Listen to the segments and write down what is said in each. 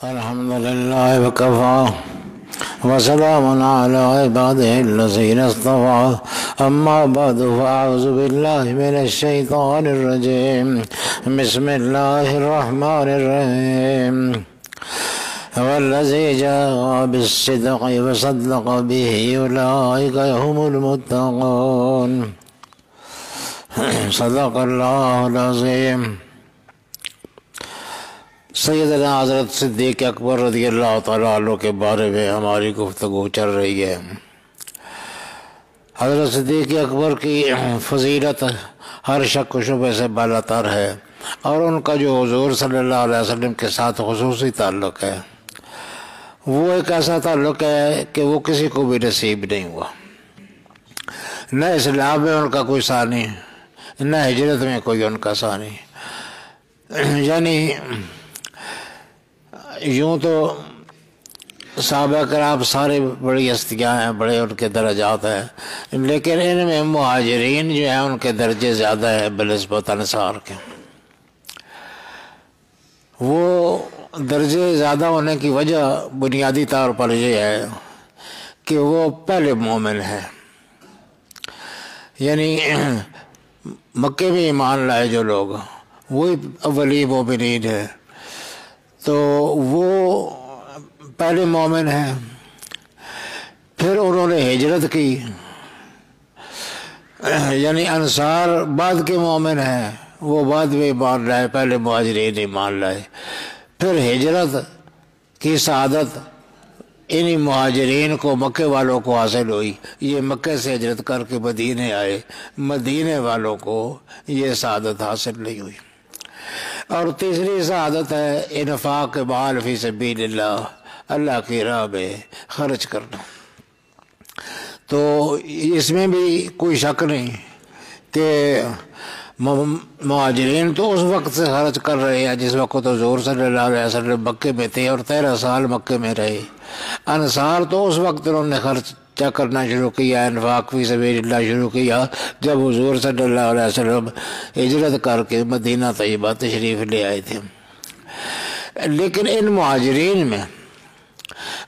الحمد لله وكفى وسلام على عباده الذين اصطفى أما بعد فأعوذ بالله من الشيطان الرجيم بسم الله الرحمن الرحيم والذي جاء بالصدق وصدق به أولئك هم المتقون صدق الله العظيم۔ سیدنا حضرت صدیق اکبر رضی اللہ تعالیٰ عنہ کے بارے میں ہماری گفتگو چل رہی ہے۔ حضرت صدیق اکبر کی فضیلت ہر شک و شبہ سے بالا تر ہے، اور ان کا جو حضور صلی اللہ علیہ وسلم کے ساتھ خصوصی تعلق ہے وہ ایک ایسا تعلق ہے کہ وہ کسی کو بھی نصیب نہیں ہوا۔ نہ اسلام میں ان کا کوئی ثانی، نہ ہجرت میں کوئی ان کا ثانی۔ یعنی یوں تو صحابہ کرام سارے بڑی ہستیاں ہیں، بڑے ان کے درجات ہیں، لیکن ان میں مہاجرین جو ہیں ان کے درجے زیادہ ہیں بنسبت انصار کے۔ وہ درجے زیادہ ہونے کی وجہ بنیادی طور پر یہ ہے کہ وہ پہلے مومن ہیں، یعنی مکے میں ایمان لائے جو لوگ وہی اولی مومنین ہیں، تو وہ پہلے مومن ہیں۔ پھر انہوں نے ہجرت کی، یعنی انصار بعد کے مومن ہیں، وہ بعد میں ایمان لائے، پہلے مہاجرین ایمان لائے۔ پھر ہجرت کی سعادت انہی مہاجرین کو، مکے والوں کو حاصل ہوئی۔ یہ مکے سے ہجرت کر کے مدینے آئے، مدینے والوں کو یہ سعادت حاصل نہیں ہوئی۔ اور تیسری سعادت ہے انفاق مال فی سبیل اللہ، اللہ کی راہ میں خرچ کرنا۔ تو اس میں بھی کوئی شک نہیں کہ مہاجرین تو اس وقت سے خرچ کر رہے ہیں جس وقت حضور صلی اللہ علیہ وسلم مکے میں تھے اور 13 سال مکے میں رہے۔ انصار تو اس وقت انہوں نے خرچہ کرنا شروع کیا، انفاق فی سبیل اللہ شروع کیا جب حضور صلی اللہ علیہ وسلم ہجرت کر کے مدینہ طیبہ تشریف لے آئے تھے۔ لیکن ان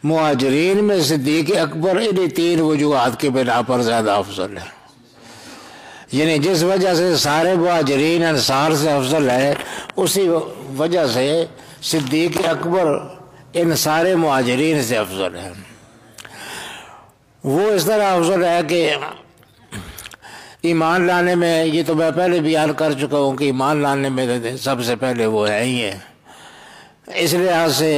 مہاجرین میں صدیق اکبر انہیں 3 وجوہات کے بنا پر زیادہ افضل ہے۔ یعنی جس وجہ سے سارے مہاجرین انصار سے افضل ہے، اسی وجہ سے صدیق اکبر ان سارے مہاجرین سے افضل ہے۔ وہ اس طرح افضل ہے کہ ایمان لانے میں، یہ تو میں پہلے بیان کر چکا ہوں کہ ایمان لانے میں سب سے پہلے وہ ہے ہی ہے۔ اس لحاظ سے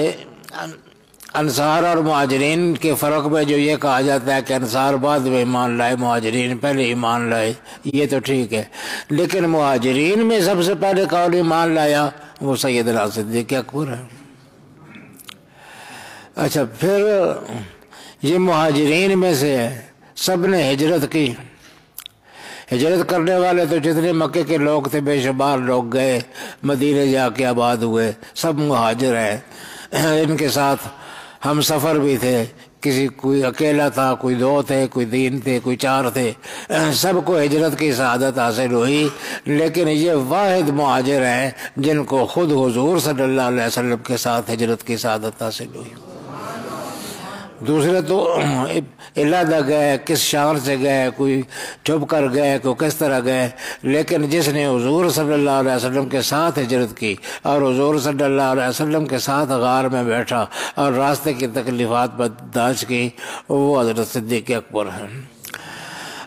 انصار اور مہاجرین کے فرق میں جو یہ کہا جاتا ہے کہ انصار بعد میں ایمان لائے، مہاجرین پہلے ایمان لائے، یہ تو ٹھیک ہے، لیکن مہاجرین میں سب سے پہلے کون ایمان لایا وہ سیدنا صدیق اکبر ہے۔ اچھا، پھر یہ مہاجرین میں سے سب نے ہجرت کی۔ ہجرت کرنے والے تو جتنے مکے کے لوگ تھے بے شمار لوگ گئے، مدینے جا کے آباد ہوئے، سب مہاجر ہیں۔ ان کے ساتھ ہم سفر بھی تھے، کوئی اکیلا تھا، کوئی 2 تھے، کوئی 3 تھے، کوئی 4 تھے، سب کو ہجرت کی سعادت حاصل ہوئی۔ لیکن یہ واحد مہاجر ہیں جن کو خود حضور صلی اللہ علیہ وسلم کے ساتھ ہجرت کی سعادت حاصل ہوئی۔ دوسرے تو علیحدہ گئے، کس شان سے گئے، کوئی چھپ کر گئے، کوئی کس طرح گئے، لیکن جس نے حضور صلی اللہ علیہ وسلم کے ساتھ ہجرت کی اور حضور صلی اللہ علیہ وسلم کے ساتھ غار میں بیٹھا اور راستے کی تکلیفات برداشت کی، وہ حضرت صدیق اکبر ہیں۔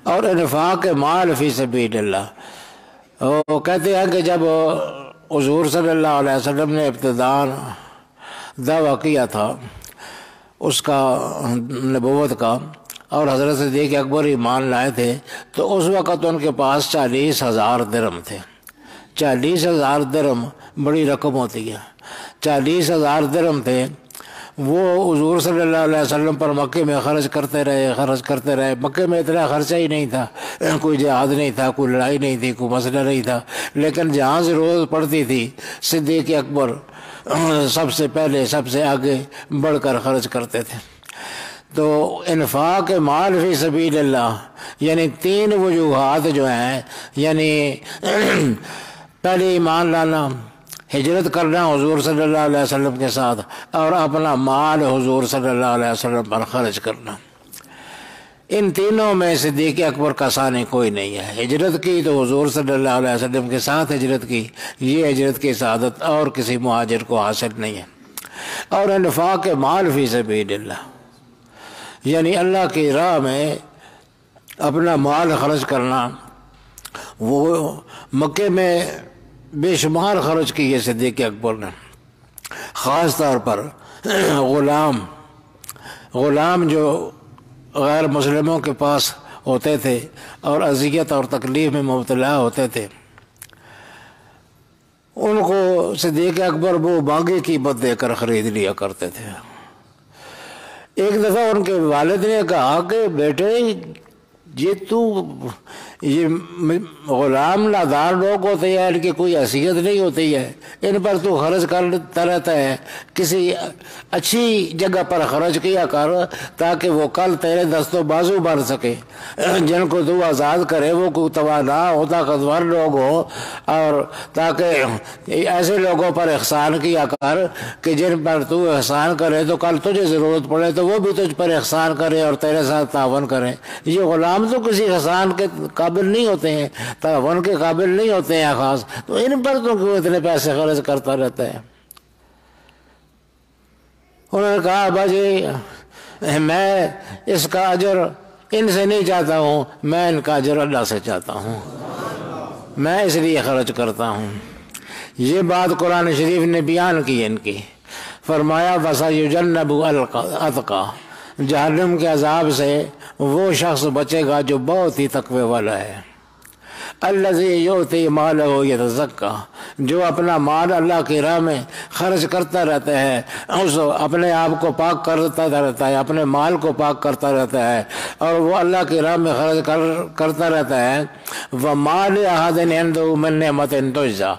اور انفاق مال فی سبیل اللہ، وہ کہتے ہیں کہ جب حضور صلی اللہ علیہ وسلم نے ابتداء دعویٰ کیا تھا اس کا، نبوت کا، اور حضرت صدیق اکبر ایمان لائے تھے، تو اس وقت ان کے پاس 40,000 درہم تھے۔ 40,000 درہم بڑی رقم ہوتی ہے۔ 40,000 درہم تھے، وہ حضور صلی اللہ علیہ وسلم پر مکے میں خرچ کرتے رہے۔ مکے میں اتنا خرچہ ہی نہیں تھا، کوئی جہاد نہیں تھا، کوئی لڑائی نہیں تھی، کوئی مسئلہ نہیں تھا، لیکن جہاں ضرورت پڑتی تھی صدیق اکبر سب سے پہلے، سب سے آگے بڑھ کر خرچ کرتے تھے۔ تو انفاق مال فی سبیل اللہ، یعنی 3 وجوہات جو ہیں، یعنی پہلے ایمان لانا، ہجرت کرنا حضور صلی اللہ علیہ وسلم کے ساتھ، اور اپنا مال حضور صلی اللہ علیہ وسلم پر خرچ کرنا، ان تینوں میں صدیق اکبر کا ثانی کوئی نہیں ہے۔ ہجرت کی تو حضور صلی اللہ علیہ وسلم کے ساتھ ہجرت کی، یہ ہجرت کی سعادت اور کسی مہاجر کو حاصل نہیں ہے۔ اور انفاق مال فی سبیل اللہ، یعنی اللہ کی راہ میں اپنا مال خرچ کرنا، وہ مکے میں بے شمار خرچ کیے صدیق اکبر نے، خاص طور پر غلام جو غیر مسلموں کے پاس ہوتے تھے اور اذیت اور تکلیف میں مبتلا ہوتے تھے، ان کو صدیق اکبر وہ باغی قیمت دے کر خرید لیا کرتے تھے۔ ایک دفعہ ان کے والد نے کہا کہ بیٹے یہ غلام نادار لوگ ہوتے ہیں، ان کی کوئی حیثیت نہیں ہوتی ہے، ان پر تو خرچ کرتا رہتا ہے، کسی اچھی جگہ پر خرچ کیا کر تاکہ وہ کل تیرے دست و بازو بن سکے، جن کو تو آزاد کرے وہ کوئی توانا ہو، طاقتور لوگ ہو، اور تاکہ ایسے لوگوں پر احسان کیا کر کہ جن پر تو احسان کرے تو کل تجھے ضرورت پڑے تو وہ بھی تجھ پر احسان کرے اور تیرے ساتھ تعاون کرے۔ یہ غلام تو کسی احسان کے قابل نہیں ہوتے ہیں، تعاون کے قابل نہیں ہوتے ہیں خاص، تو ان پر تو کیوں اتنے پیسے خرچ کرتا رہتا ہے؟ انہوں نے کہا بھائی میں اس کا اجر ان سے نہیں چاہتا ہوں، میں ان کا اجر اللہ سے چاہتا ہوں، میں اس لیے خرچ کرتا ہوں۔ یہ بات قرآن شریف نے بیان کی ان کی، فرمایا وَسَيُجَنَّبُ الْأَتْقَى، جہنم کے عذاب سے وہ شخص بچے گا جو بہت ہی تقوی والا ہے، الذی یؤتی مالہ یتزکیٰ، جو اپنا مال اللہ کی راہ میں خرچ کرتا رہتا ہے، اس اپنے آپ کو پاک کرتا رہتا ہے، اپنے مال کو پاک کرتا رہتا ہے، اور وہ اللہ کی راہ میں خرچ کرتا رہتا ہے۔ وَمَا لِأَحَدٍ عِندَهُ مِن نِعْمَةٍ تُجْزَىٰ،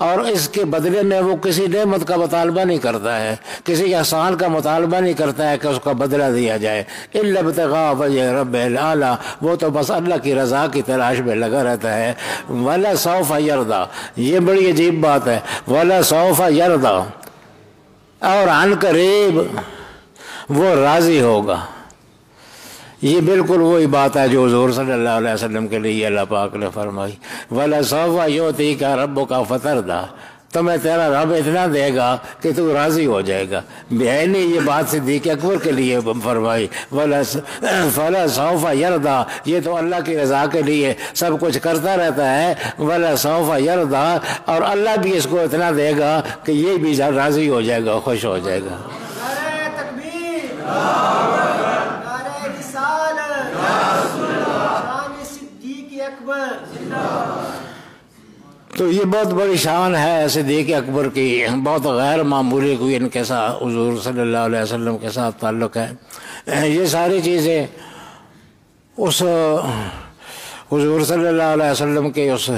اور اس کے بدلے میں وہ کسی نعمت کا مطالبہ نہیں کرتا ہے، کسی احسان کا مطالبہ نہیں کرتا ہے کہ اس کا بدلہ دیا جائے، إِلَّا ابْتِغَاءَ وَجْهِ رَبِّهِ الْأَعْلَىٰ، وہ تو بس اللہ کی رضا کی تلاش میں لگا رہتا ہے۔ وَلَا سَوْفَ يَرْضَىٰ، یہ بڑی عجیب بات ہے، وَلَا سَوْفَ يَرْضَىٰ، اور عن قریب وہ راضی ہوگا۔ یہ بالکل وہی بات ہے جو حضور صلی اللہ علیہ وسلم کے لیے اللہ پاک نے فرمائی، وَلَا سَوْفَ يُعْطِيكَ رَبُّكَ فَتَرْضَىٰ، تمہیں تیرا رب اتنا دے گا کہ تو راضی ہو جائے گا۔ بہن نے یہ بات صدیق اکبر کے لیے فرمائی، فَلَا سَوْفَ يَرْضَىٰ، یہ تو اللہ کی رضا کے لیے سب کچھ کرتا رہتا ہے، وَلَا سَوْفَ يَرْضَىٰ، اور اللہ بھی اس کو اتنا دے گا کہ یہ بھی راضی ہو جائے گا، خوش ہو جائے گا۔ نعرہ تکبیر، نعرہ رسالت، شان صدیق اکبر۔ تو یہ بہت بڑی شان ہے صدیق اکبر کی، بہت غیر معمولی کوئی ان کے ساتھ حضور صلی اللہ علیہ وسلم کے ساتھ تعلق ہے۔ یہ ساری چیزیں اس حضور صلی اللہ علیہ وسلم کے اس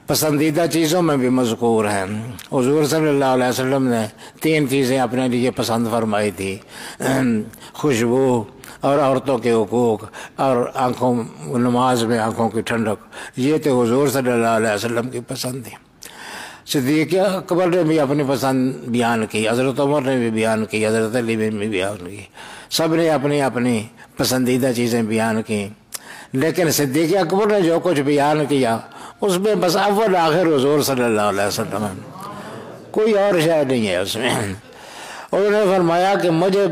پسندیدہ چیزوں میں بھی مذکور ہیں۔ حضور صلی اللہ علیہ وسلم نے 3 چیزیں اپنے لیے پسند فرمائی تھی، خوشبو اور عورتوں کے حقوق اور نماز میں آنکھوں کی ٹھنڈک، یہ تو حضور صلی اللہ علیہ وسلم کی پسند تھی۔ صدیق اکبر نے بھی اپنی پسند بیان کی، حضرت عمر نے بھی بیان کی، حضرت علی نے بھی بیان کی، سب نے اپنی اپنی پسندیدہ چیزیں بیان کی، لیکن صدیق اکبر نے جو کچھ بیان کیا اس میں بس اول آخر حضور صلی اللہ علیہ وسلم، کوئی اور شے نہیں ہے اس میں۔ انہوں نے فرمایا کہ مجھے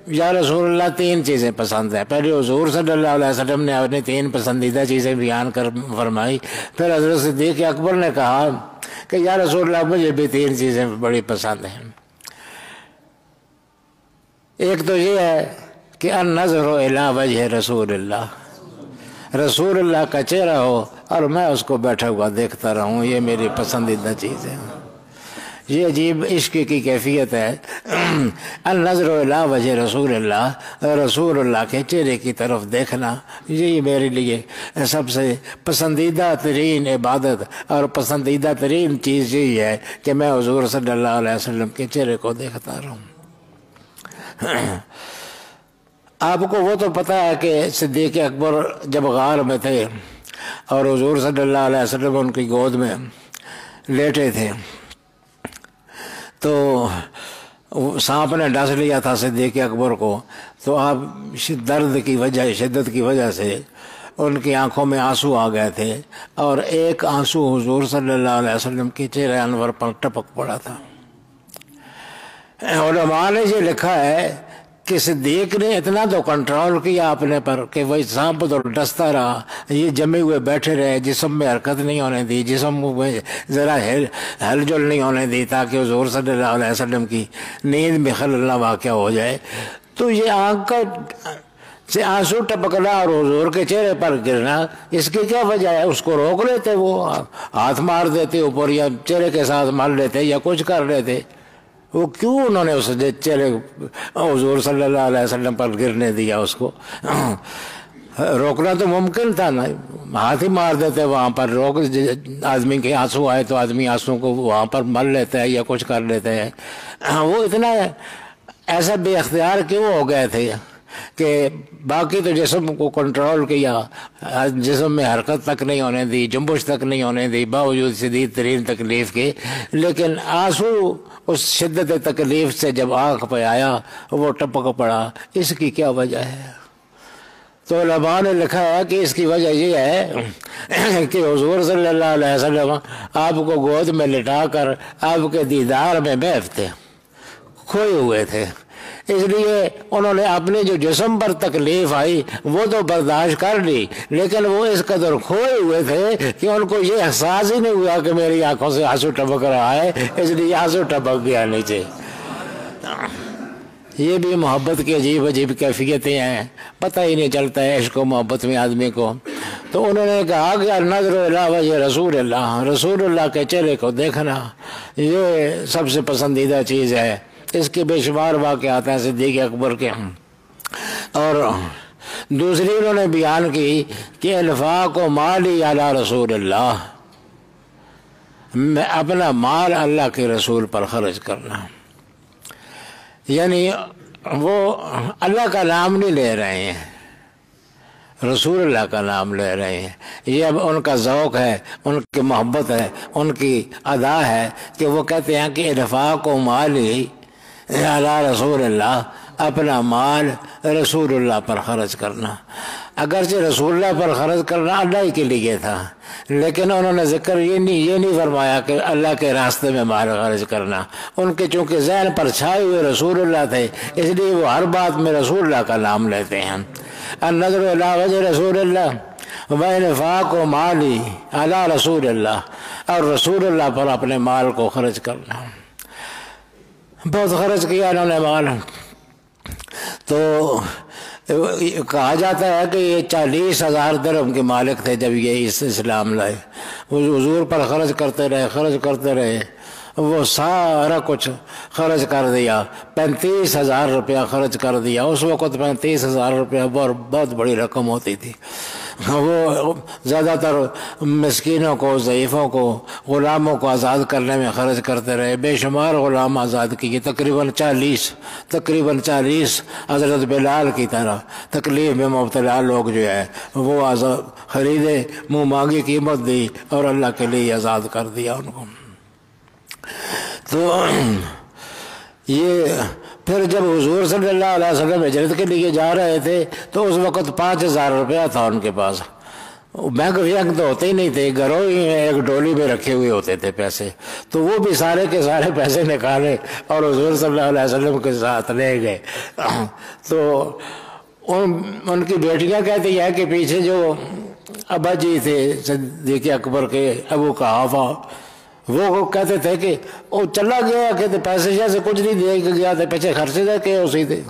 یا رسول اللہ 3 چیزیں پسند ہیں۔ پہلے حضور صلی اللہ علیہ وسلم نے اپنی 3 پسندیدہ چیزیں بیان کر فرمائی، پھر حضرت صدیق اکبر نے کہا کہ یا رسول اللہ مجھے بھی 3 چیزیں بڑی پسند ہیں۔ ایک تو یہ ہے کہ النظر الی وجہ رسول اللہ، رسول اللہ کا چہرہ ہو اور میں اس کو بیٹھا ہوا دیکھتا رہوں، یہ میری پسندیدہ چیز ہے۔ یہ عجیب عشق کی کیفیت ہے، النظر الی وجہ رسول اللہ، رسول اللہ کے چہرے کی طرف دیکھنا، یہ میرے لیے سب سے پسندیدہ ترین عبادت اور پسندیدہ ترین چیز یہی ہے کہ میں حضور صلی اللہ علیہ وسلم کے چہرے کو دیکھتا رہوں۔ آپ کو وہ تو پتہ ہے کہ صدیق اکبر جب غار میں تھے اور حضور صلی اللہ علیہ وسلم ان کی گود میں لیٹے تھے تو سانپ نے ڈس لیا تھا صدیق اکبر کو، تو آپ درد کی وجہ، شدت کی وجہ سے ان کی آنکھوں میں آنسو آ گئے تھے، اور ایک آنسو حضور صلی اللہ علیہ وسلم کے چہرے انور پر ٹپک پڑا تھا۔ علماء نے یہ لکھا ہے کہ صدیق نے اتنا تو کنٹرول کیا اپنے پر کہ وہی سانپ تو ڈستا رہا، یہ جمے ہوئے بیٹھے رہے، جسم میں حرکت نہیں ہونے دی، جسم میں ذرا ہل جل نہیں ہونے دی، تاکہ حضور صلی اللہ علیہ وسلم کی نیند میں خلل نہ واقع ہو جائے۔ تو یہ آنکھ سے آنسو ٹپکنا اور حضور کے چہرے پر گرنا، اس کی کیا وجہ ہے؟ اس کو روک لیتے، وہ ہاتھ مار دیتے اوپر، یا چہرے کے ساتھ مار لیتے، یا کچھ کر لیتے۔ وہ کیوں انہوں نے اس چہرے حضور صلی اللہ علیہ وسلم پر گرنے دیا؟ اس کو روکنا تو ممکن تھا نا، ہاتھ ہی مار دیتے وہاں پر۔ روک، آدمی کے آنسو آئے تو آدمی آنسو کو وہاں پر مل لیتا ہے یا کچھ کر لیتے ہیں۔ وہ اتنا ایسا بے اختیار کیوں ہو گئے تھے کہ باقی تو جسم کو کنٹرول کیا، جسم میں حرکت تک نہیں ہونے دی، جنبش تک نہیں ہونے دی باوجود شدید ترین تکلیف کے، لیکن آنسو اس شدت تکلیف سے جب آنکھ پہ آیا وہ ٹپک پڑا۔ اس کی کیا وجہ ہے؟ تو علماء نے لکھا ہے کہ اس کی وجہ یہ ہے کہ حضور صلی اللہ علیہ وسلم آپ کو گود میں لٹا کر آپ کے دیدار میں محو تھے، کھوئے ہوئے تھے، اس لیے انہوں نے اپنے جو جسم پر تکلیف آئی وہ تو برداشت کر لی، لیکن وہ اس قدر کھوئے ہوئے تھے کہ ان کو یہ احساس ہی نہیں ہوا کہ میری آنکھوں سے آنسو ٹپک رہا ہے، اس لیے آنسو ٹپک گیا نیچے۔ یہ بھی محبت کی عجیب عجیب کیفیتیں ہیں، پتہ ہی نہیں چلتا ہے عشق و محبت میں آدمی کو۔ تو انہوں نے کہا کہ النظر الی وجہ رسول اللہ، رسول اللہ کے چہرے کو دیکھنا یہ سب سے پسندیدہ چیز ہے۔ اس کے بے شمار واقعات ہیں صدیق اکبر کے۔ اور دوسری انہوں نے بیان کی کہ انفاق و مالی علی رسول اللہ، میں اپنا مال اللہ کے رسول پر خرچ کرنا، یعنی وہ اللہ کا نام نہیں لے رہے ہیں، رسول اللہ کا نام لے رہے ہیں۔ یہ اب ان کا ذوق ہے، ان کی محبت ہے، ان کی ادا ہے کہ وہ کہتے ہیں کہ انفاق و مالی علی رسول اللہ، اپنا مال رسول اللہ پر خرچ کرنا۔ اگرچہ رسول اللہ پر خرچ کرنا اللہ ہی کے لیے تھا، لیکن انہوں نے ذکر یہ نہیں فرمایا کہ اللہ کے راستے میں مال خرچ کرنا۔ ان کے چونکہ ذہن پر چھائے ہوئے رسول اللہ تھے، اس لیے وہ ہر بات میں رسول اللہ کا نام لیتے ہیں۔ النظر الی وجہ رسول اللہ وانفاق و مالی علی رسول اللہ، اور رسول اللہ پر اپنے مال کو خرچ کرنا۔ بہت خرچ کیا انہوں نے مال۔ تو کہا جاتا ہے کہ یہ 40,000 درہم کے مالک تھے جب یہ اسلام لائے۔ وہ حضور پر خرچ کرتے رہے، وہ سارا کچھ خرچ کر دیا، 35,000 روپیہ خرچ کر دیا۔ اس وقت 35,000 روپیہ بہت بڑی رقم ہوتی تھی۔ وہ زیادہ تر مسکینوں کو، ضعیفوں کو، غلاموں کو آزاد کرنے میں خرچ کرتے رہے، بے شمار غلام آزاد کیے، تقریباً 40 حضرت بلال کی طرح تکلیف میں مبتلا لوگ جو ہے وہ آزاد خریدے، منہ مانگی قیمت دی اور اللہ کے لیے آزاد کر دیا ان کو۔ تو یہ پھر جب حضور صلی اللہ علیہ وسلم ہجرت کے لیے جا رہے تھے تو اس وقت 5,000 روپیہ تھا ان کے پاس۔ بینک وینک تو ہوتے ہی نہیں تھے، گھروں ہی میں ایک ڈولی میں رکھے ہوئے ہوتے تھے پیسے، تو وہ بھی سارے کے سارے پیسے نکالے اور حضور صلی اللہ علیہ وسلم کے ساتھ لے گئے۔ تو ان کی بیٹیاں کہتی ہیں کہ پیچھے جو ابا جی تھے صدیق اکبر کے، ابو قحافہ، وہ کہتے تھے کہ وہ چلا گیا، کہتے پیسے جیسے کچھ نہیں دے کے گیا تھا، پیچھے خرچے دے کے اسی تھے۔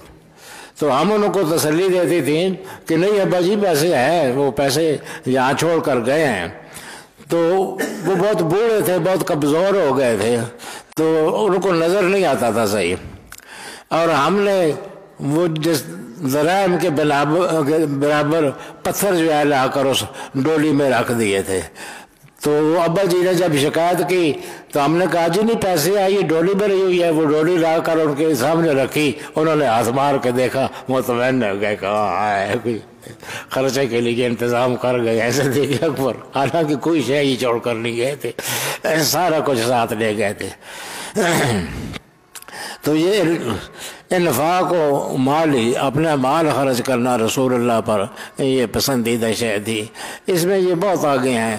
تو ہم ان کو تسلی دیتی تھیں کہ نہیں ابا جی پیسے ہیں، وہ پیسے یہاں چھوڑ کر گئے ہیں۔ تو وہ بہت بوڑھے تھے، بہت کمزور ہو گئے تھے، تو ان کو نظر نہیں آتا تھا صحیح، اور ہم نے وہ جس ذرائع کے برابر پتھر جو ہے لا کر اس ڈولی میں رکھ دیے تھے۔ تو ابا جی نے جب شکایت کی تو ہم نے کہا جی نہیں پیسے آئیے، ڈولی بھری ہوئی ہے۔ وہ ڈولی لا کر ان کے سامنے رکھی، انہوں نے ہاتھ مار کے دیکھا، مطمئن ہو گئے، کہا ہے کوئی خرچے کے لیے انتظام کر گئے ایسے دیکھے اکبر، حالانکہ کوئی شے ہی چھوڑ کر نہیں گئے تھے، سارا کچھ ساتھ لے گئے تھے۔ تو یہ انفاق و مالی اپنا مال خرچ کرنا رسول اللہ پر یہ پسندیدہ شے تھی. اس میں یہ بہت آگے ہیں،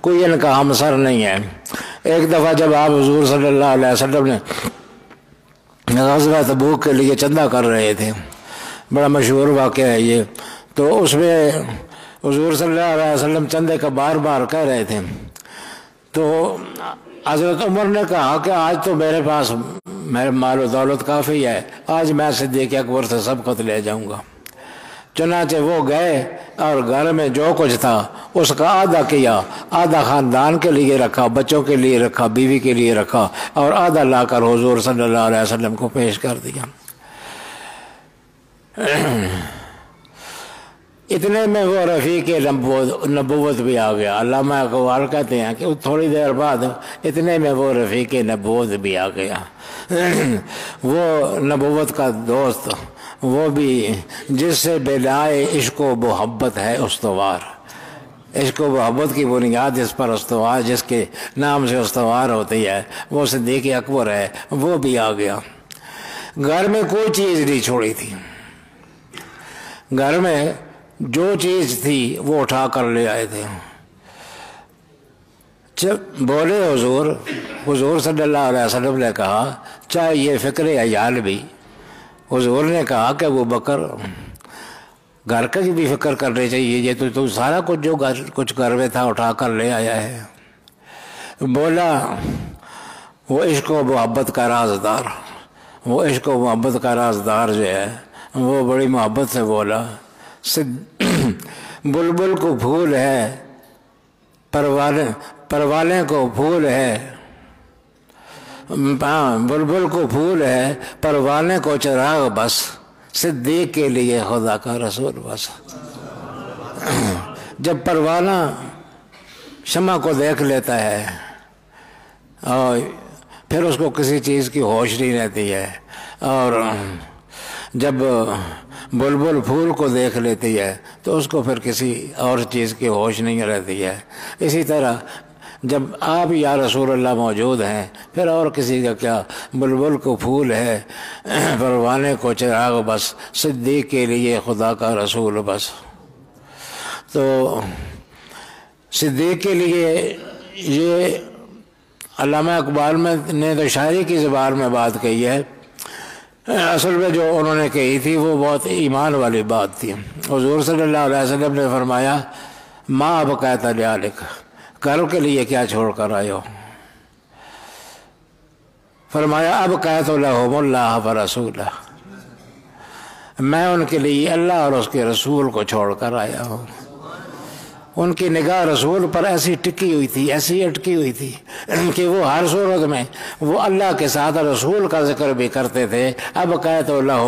کوئی ان کا ہمسر نہیں ہے. ایک دفعہ جب آپ حضور صلی اللہ علیہ وسلم نے غزوہ تبوک کے لیے چندہ کر رہے تھے، بڑا مشہور واقعہ ہے یہ، تو اس میں حضور صلی اللہ علیہ وسلم چندے کا بار بار کہہ رہے تھے. تو حضرت عمر نے کہا کہ آج تو میرے پاس میرے مال و دولت کافی ہے، آج میں صدیق اکبر سے سبقت لے جاؤں گا. چنانچہ وہ گئے اور گھر میں جو کچھ تھا اس کا آدھا کیا، آدھا خاندان کے لیے رکھا، بچوں کے لیے رکھا، بیوی کے لیے رکھا، اور آدھا لا کر حضور صلی اللہ علیہ وسلم کو پیش کر دیا. اتنے میں وہ رفیق نبوت بھی آ گیا. علامہ اقبال کہتے ہیں کہ تھوڑی دیر بعد اتنے میں وہ رفیق نبوت بھی آ گیا. وہ نبوت کا دوست، وہ بھی جس سے بلائے عشق و محبت ہے استوار. عشق و محبت کی بنیاد اس پر استوار، جس کے نام سے استوار ہوتی ہے، وہ صدیق اکبر ہے. وہ بھی آ گیا. گھر میں کوئی چیز نہیں چھوڑی تھی، گھر میں جو چیز تھی وہ اٹھا کر لے آئے تھے. جب بولے حضور صلی اللہ علیہ وسلم نے کہا چاہے یہ فکر عیال بھی. حضور نے کہا کہ ابو بکر گھر کا بھی فکر کرنی چاہیے، یہ تو سارا کچھ جو کچھ گھر میں تھا اٹھا کر لے آیا ہے. بولا وہ عشق و محبت کا رازدار، وہ عشق و محبت کا رازدار جو ہے وہ بڑی محبت سے بولا بلبل کو پھول ہے پروالے کو پھول ہے، بلبل کو پھول ہے پروالے کو چراغ بس، صدیق کے لیے خدا کا رسول بس. جب پروانہ شمع کو دیکھ لیتا ہے اور پھر اس کو کسی چیز کی ہوش نہیں رہتی ہے، اور جب بلبل پھول کو دیکھ لیتی ہے تو اس کو پھر کسی اور چیز کی ہوش نہیں رہتی ہے. اسی طرح جب آپ یا رسول اللہ موجود ہیں پھر اور کسی کا کیا. بلبل کو پھول ہے پروانے کو چراغ بس، صدیق کے لیے خدا کا رسول بس. تو صدیق کے لیے یہ علامہ اقبال نے تو شاعری کی زبان میں بات کہی ہے، اصل میں جو انہوں نے کہی تھی وہ بہت ایمان والی بات تھی. حضور صلی اللہ علیہ وسلم نے فرمایا ماں اب کہتا لیالک، گھر کے لیے کیا چھوڑ کر آئے ہو؟ فرمایا اب کہتا لہم اللہ و رسولہ، میں ان کے لیے اللہ اور اس کے رسول کو چھوڑ کر آیا ہوں. ان کی نگاہ رسول پر ایسی ٹکی ہوئی تھی، ایسی اٹکی ہوئی تھی کہ وہ ہر صورت میں وہ اللہ کے ساتھ رسول کا ذکر بھی کرتے تھے. اب کہتے اللہ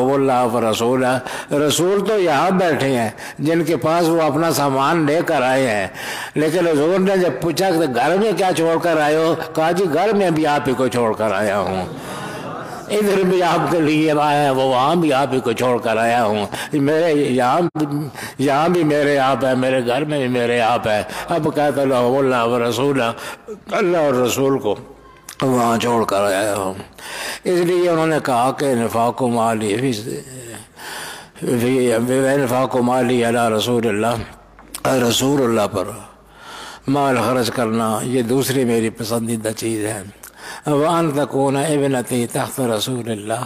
و رسول، رسول تو یہاں بیٹھے ہیں جن کے پاس وہ اپنا سامان لے کر آئے ہیں، لیکن حضور نے جب پوچھا کہ گھر میں کیا چھوڑ کر آئے ہو، کہا جی گھر میں بھی آپ ہی کو چھوڑ کر آیا ہوں، ادھر بھی آپ کے لیے آیا وہ وہاں بھی آپ ہی کو چھوڑ کر آیا ہوں، میرے یہاں بھی میرے آپ ہے، میرے گھر میں بھی میرے آپ ہے. اب کہتا اللہ و رسول، اللہ اور رسول کو وہاں چھوڑ کر آیا ہوں. اس لیے انہوں نے کہا کہ نفاق و مالی نفاق و مالی علی رسول اللہ پر مال خرچ کرنا یہ دوسری میری پسندیدہ چیز ہے. وَأَن تَكُونَ ابْنَتِي تحت رسول اللہ.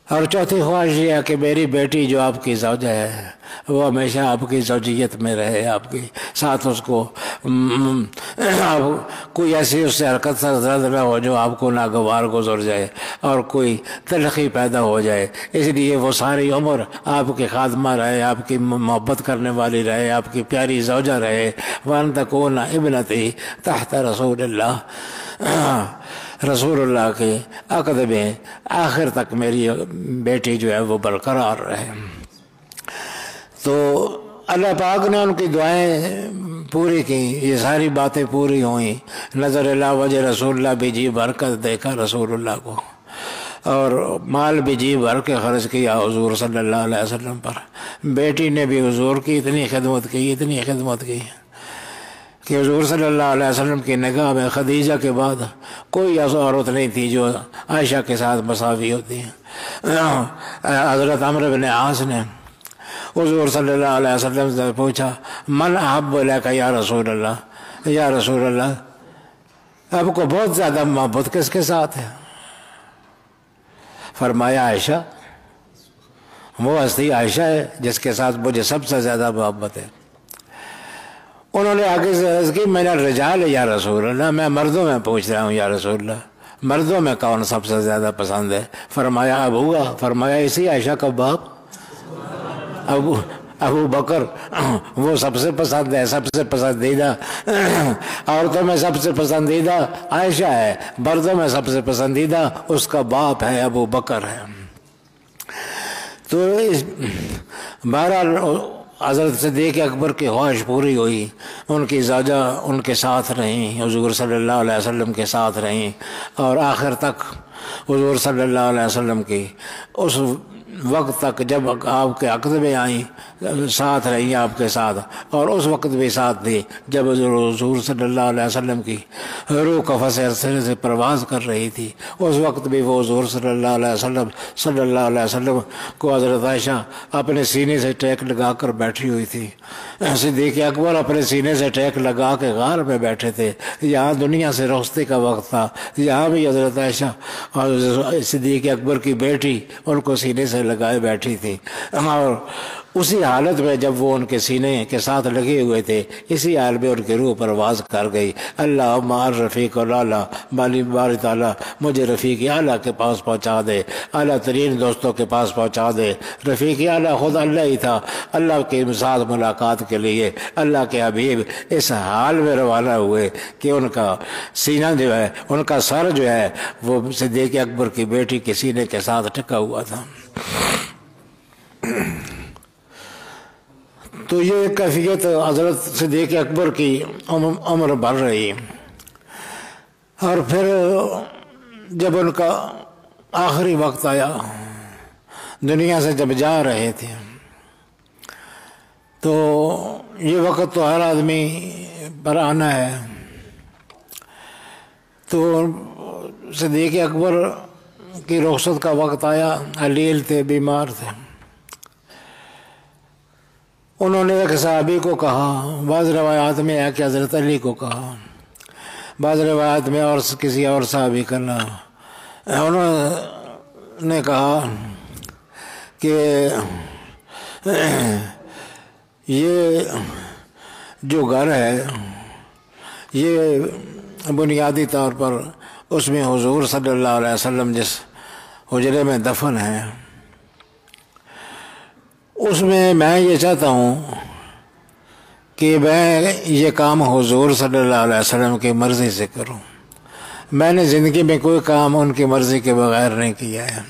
اور چوتھی خواہش یہ ہے کہ میری بیٹی جو آپ کی زوجہ ہے وہ ہمیشہ آپ کی زوجیت میں رہے، آپ کے ساتھ اس کو کوئی ایسی اس سے حرکت سرزد نہ ہو جو آپ کو ناگوار گزر جائے اور کوئی تلخی پیدا ہو جائے. اس لیے وہ ساری عمر آپ کے خادمہ رہے، آپ کی محبت کرنے والی رہے، آپ کی پیاری زوجہ رہے. وَأَن تَكُونَ ابْنَتِي تحت رسول اللہ، رسول اللہ کے عقد میں آخر تک میری بیٹی جو ہے وہ برقرار رہے. تو اللہ پاک نے ان کی دعائیں پوری کی، یہ ساری باتیں پوری ہوئیں. نظر اللہ وجہ رسول اللہ بھی جی بھر کر دیکھا رسول اللہ کو، اور مال بھی جی بھر کے خرچ کیا حضور صلی اللہ علیہ وسلم پر. بیٹی نے بھی حضور کی اتنی خدمت کی کہ حضور صلی اللہ علیہ وسلم کی نگاہ میں خدیجہ کے بعد کوئی عورت نہیں تھی جو عائشہ کے ساتھ مساوی ہوتی ہیں۔ حضرت عمرو بن عاص نے حضور صلی اللہ علیہ وسلم سے پوچھا من احب الیک یا رسول اللہ، یا رسول اللہ آپ کو بہت زیادہ محبت کس کے ساتھ ہے؟ فرمایا عائشہ، وہ ہستی عائشہ ہے جس کے ساتھ مجھے سب سے زیادہ محبت ہے۔ انہوں نے آگے سے عرض کی میں نے رجال یا رسول اللہ، میں مردوں میں پوچھ رہا ہوں یا رسول اللہ، مردوں میں کون سب سے زیادہ پسند ہے؟ فرمایا ابوگا، فرمایا اسی عائشہ کا باپ ابو بکر، وہ سب سے پسند ہے، سب سے پسندیدہ عورتوں میں سب سے پسندیدہ عائشہ ہے، مردوں میں سب سے پسندیدہ اس کا باپ ہے، ابو بکر ہے۔ تو بہرحال حضرت صدیق اکبر کی خواہش پوری ہوئی، ان کی زوجہ ان کے ساتھ رہیں، حضور صلی اللہ علیہ وسلم کے ساتھ رہیں، اور آخر تک حضور صلی اللہ علیہ وسلم کی اس وقت تک جب آپ کے عقد میں آئیں ساتھ رہی آپ کے ساتھ، اور اس وقت بھی ساتھ تھی جب حضور صلی اللہ علیہ وسلم کی روح قفس عرصے سے پرواز کر رہی تھی، اس وقت بھی وہ حضور صلی اللہ علیہ وسلم کو حضرت عائشہ اپنے سینے سے ٹیک لگا کر بیٹھی ہوئی تھی۔ صدیق اکبر اپنے سینے سے ٹیک لگا کے غار میں بیٹھے تھے، یہاں دنیا سے رخصتی کا وقت تھا، یہاں بھی حضرت عائشہ اور صدیق اکبر کی بیٹی ان کو سینے سے لگائے بیٹھی تھی، اور اسی حالت میں جب وہ ان کے سینے کے ساتھ لگے ہوئے تھے، اسی حال میں ان کی روح پرواز کر گئی۔ اللہم رفیق الاعلیٰ، باری تعالیٰ مجھے رفیق اعلیٰ کے پاس پہنچا دے، اعلیٰ ترین دوستوں کے پاس پہنچا دے۔ رفیق اعلیٰ خود اللہ ہی تھا، اللہ کے ساتھ ملاقات کے لیے اللہ کے حبیب اس حال میں روانہ ہوئے کہ ان کا سینہ جو ہے، ان کا سر جو ہے وہ صدیق اکبر کی بیٹی کے سینے کے ساتھ ٹکا ہوا تھا۔ تو یہ کیفیت حضرت صدیق اکبر کی عمر بڑھ رہی، اور پھر جب ان کا آخری وقت آیا، دنیا سے جب جا رہے تھے، تو یہ وقت تو ہر آدمی پر آنا ہے۔ تو صدیق اکبر کی رخصت کا وقت آیا، علیل تھے، بیمار تھے۔ انہوں نے ایک صحابی کو کہا، بعض روایات میں ہے کہ حضرت علی کو کہا، بعض روایات میں اور کسی اور صحابی کا نام، انہوں نے کہا کہ یہ جو گھر ہے یہ بنیادی طور پر اس میں حضور صلی اللہ علیہ وسلم جس حجرے میں دفن ہے، اس میں میں یہ چاہتا ہوں کہ میں یہ کام حضور صلی اللہ علیہ وسلم کی مرضی سے کروں۔ میں نے زندگی میں کوئی کام ان کی مرضی کے بغیر نہیں کیا ہے۔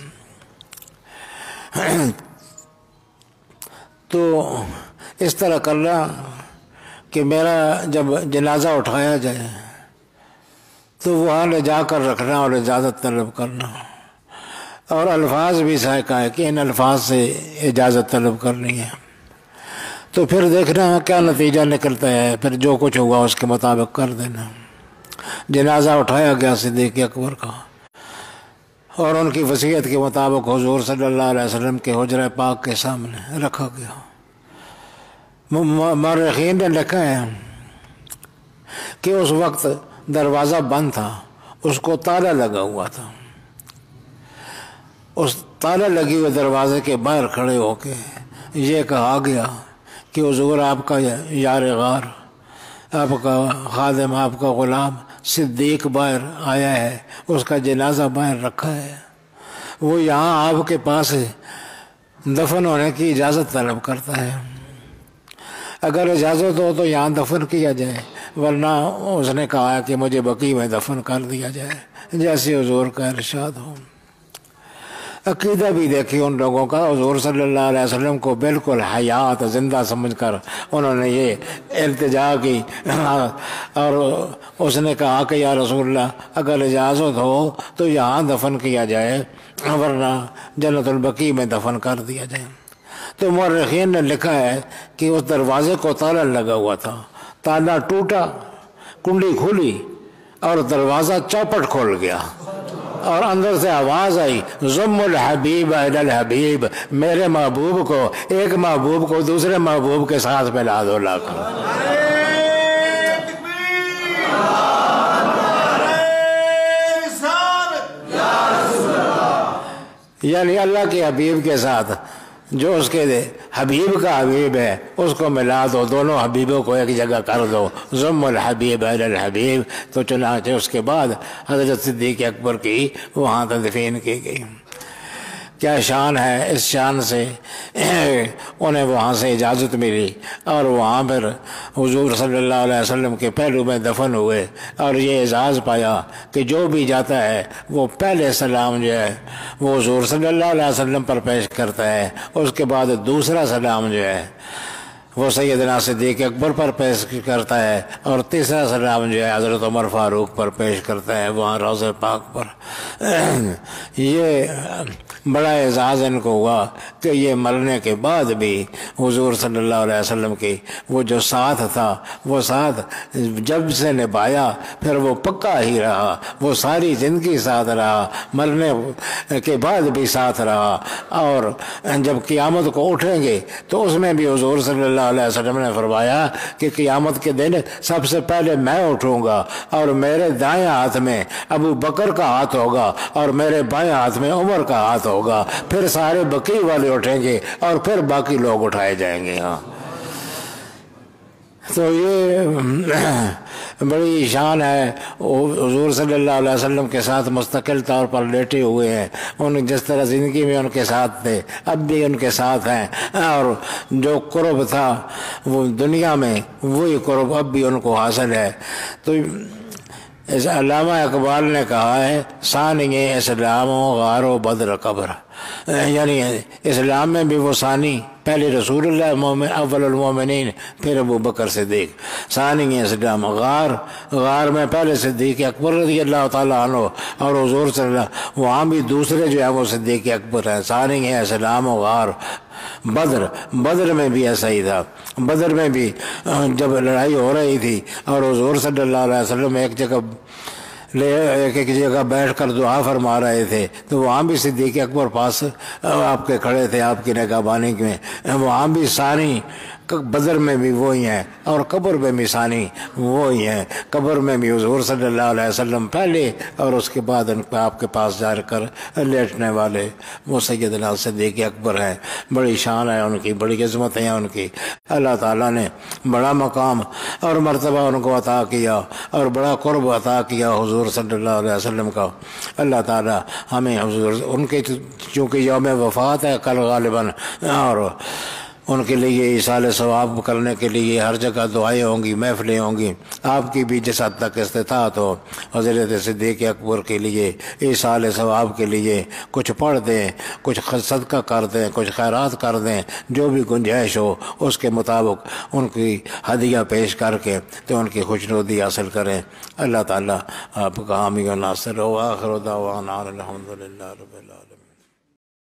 تو اس طرح کرنا کہ میرا جب جنازہ اٹھایا جائے تو وہاں لے جا کر رکھنا اور اجازت طلب کرنا، اور الفاظ بھی ذائقہ ہے کہ ان الفاظ سے اجازت طلب کرنی ہے۔ تو پھر دیکھنا کیا نتیجہ نکلتا ہے، پھر جو کچھ ہوگا اس کے مطابق کر دینا۔ جنازہ اٹھایا گیا صدیق اکبر کا، اور ان کی وصیت کے مطابق حضور صلی اللہ علیہ وسلم کے حجرہ پاک کے سامنے رکھا گیا۔ مورخین نے لکھا ہے کہ اس وقت دروازہ بند تھا، اس کو تالا لگا ہوا تھا۔ اس تالا لگے ہوئے دروازے کے باہر کھڑے ہو کے یہ کہا گیا کہ حضور آپ کا یار غار، آپ کا خادم، آپ کا غلام صدیق باہر آیا ہے، اس کا جنازہ باہر رکھا ہے، وہ یہاں آپ کے پاس دفن ہونے کی اجازت طلب کرتا ہے۔ اگر اجازت ہو تو یہاں دفن کیا جائے، ورنہ اس نے کہا کہ مجھے بقیع میں دفن کر دیا جائے، جیسے حضور کا ارشاد ہو۔ عقیدہ بھی دیکھی ان لوگوں کا، حضور صلی اللہ علیہ وسلم کو بالکل حیات زندہ سمجھ کر انہوں نے یہ التجا کی، اور اس نے کہا کہ یا رسول اللہ اگر اجازت ہو تو یہاں دفن کیا جائے، ورنہ جنت البقیع میں دفن کر دیا جائے۔ تو مورخین نے لکھا ہے کہ اس دروازے کو تالا لگا ہوا تھا، تالا ٹوٹا کنڈی کھلی اور دروازہ چوپٹ کھول گیا اور اندر سے آواز آئی ضم الحبیب الی الحبیب، میرے محبوب کو ایک محبوب کو دوسرے محبوب کے ساتھ ملا دو لاکھ۔ یعنی اللہ کے حبیب کے ساتھ جو اس کے حبیب کا حبیب ہے اس کو ملا دو، دونوں حبیبوں کو ایک جگہ کر دو، ضم الحبیب الی الحبیب۔ تو چنانچہ اس کے بعد حضرت صدیق اکبر کی وہاں تدفین کی گئی۔ کیا شان ہے، اس شان سے انہیں وہاں سے اجازت ملی اور وہاں پھر حضور صلی اللہ علیہ وسلم کے پہلو میں دفن ہوئے، اور یہ اعزاز پایا کہ جو بھی جاتا ہے وہ پہلے سلام جو ہے وہ حضور صلی اللہ علیہ وسلم پر پیش کرتا ہے، اس کے بعد دوسرا سلام جو ہے وہ سیدنا صدیق اکبر پر پیش کرتا ہے، اور تیسرا سلام جو ہے حضرت عمر فاروق پر پیش کرتا ہے وہاں روضہ پاک پر۔ یہ بڑا اعزاز ان کو ہوا کہ یہ مرنے کے بعد بھی حضور صلی اللہ علیہ وسلم کی وہ جو ساتھ تھا وہ ساتھ جب سے نبھایا پھر وہ پکا ہی رہا، وہ ساری زندگی ساتھ رہا، مرنے کے بعد بھی ساتھ رہا، اور جب قیامت کو اٹھیں گے تو اس میں بھی حضور صلی اللہ علیہ وسلم نے فرمایا کہ قیامت کے دن سب سے پہلے میں اٹھوں گا اور میرے دائیں ہاتھ میں ابو بکر کا ہاتھ ہوگا اور میرے بائیں ہاتھ میں عمر کا ہاتھ ہوگا، پھر سارے بقی والے اٹھیں گے اور پھر باقی لوگ اٹھائے جائیں گے۔ ہاں، تو یہ بڑی شان ہے، حضور صلی اللہ علیہ وسلم کے ساتھ مستقل طور پر لیٹے ہوئے ہیں، ان جس طرح زندگی میں ان کے ساتھ تھے اب بھی ان کے ساتھ ہیں، اور جو قرب تھا وہ دنیا میں وہی قرب اب بھی ان کو حاصل ہے۔ تو اس علامہ اقبال نے کہا ہے ثانی اسلام و غار و بدر قبر، یعنی اسلام میں بھی وہ ثانی، پہلے رسول اللہ مومن اول المومنین پھر ابو بکر صدیق، ثانی اسلام غار میں پہلے صدیق اکبر رضی اللہ تعالیٰ عنہ اور حضور صلی اللہ، وہاں بھی دوسرے جو ہے وہ صدیق اکبر ہیں، ثانی اسلام و غار۔ بدر میں بھی ایسا ہی تھا، بدر میں بھی جب لڑائی ہو رہی تھی اور حضور صلی اللہ علیہ وسلم ایک جگہ بیٹھ کر دعا فرما رہے تھے تو وہاں بھی صدیق اکبر پاس آپ کے کھڑے تھے آپ کی نگہبانی میں، وہاں بھی ثانی بدر میں بھی وہی ہیں اور قبر میں بھی ثانی وہی ہیں، قبر میں بھی حضور صلی اللہ علیہ وسلم پہلے اور اس کے بعد ان آپ کے پاس جا کر لیٹنے والے وہ سیدنا صدیق اکبر ہیں۔ بڑی شان ہے ان کی، بڑی عظمت ہے ان کی، اللہ تعالیٰ نے بڑا مقام اور مرتبہ ان کو عطا کیا اور بڑا قرب عطا کیا حضور صلی اللہ علیہ وسلم کا۔ اللہ تعالیٰ ہمیں حضور ان کے چونکہ یوم وفات ہے کل غالباً، اور ان کے لیے ایصال ثواب کرنے کے لیے ہر جگہ دعائیں ہوں گی، محفلیں ہوں گی، آپ کی بھی جس حد تک استطاعت ہو حضرت صدیق اکبر کے لیے ایصال ثواب کے لیے کچھ پڑھ دیں، کچھ صدقہ کر دیں، کچھ خیرات کر دیں، جو بھی گنجائش ہو اس کے مطابق ان کی ہدیہ پیش کر کے تو ان کی خوشنودی حاصل کریں۔ اللہ تعالیٰ آپ کا حامی و ناصر ہو۔ آخر دعوانا الحمدللہ رب العالمین۔